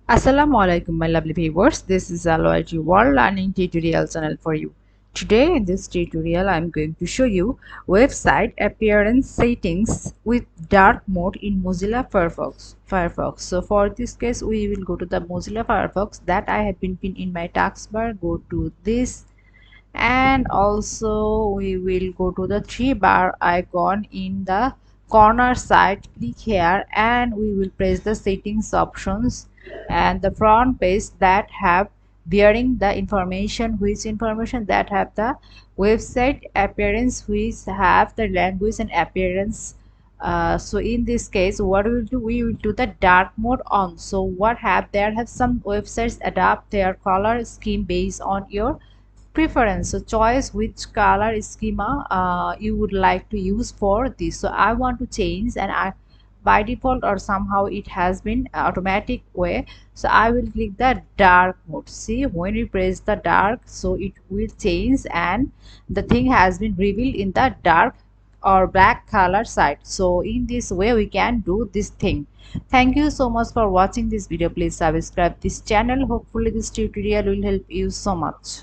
Assalamu alaikum my lovely viewers. This is Aloyji World Learning Tutorial channel for you. Today in this tutorial I am going to show you website appearance settings with dark mode in Mozilla FireFox. So for this case we will go to the Mozilla FireFox that I have been pinned in my taskbar. Go to this and also we will go to the three bar icon in the corner side. Click here and we will press the settings options and the front page that have bearing the information, which information that have the website appearance, which have the language and appearance. So in this case what we will do, we will do the dark mode on. So what have there have some websites adapt their color scheme based on your preference. So choice which color schema you would like to use for this. So I want to change, and I by default or somehow it has been automatic way. So I will click the dark mode. See, when we press the dark, so it will change and the thing has been revealed in the dark or black color side. So in this way we can do this thing. Thank you so much for watching this video. Please subscribe this channel. Hopefully this tutorial will help you so much.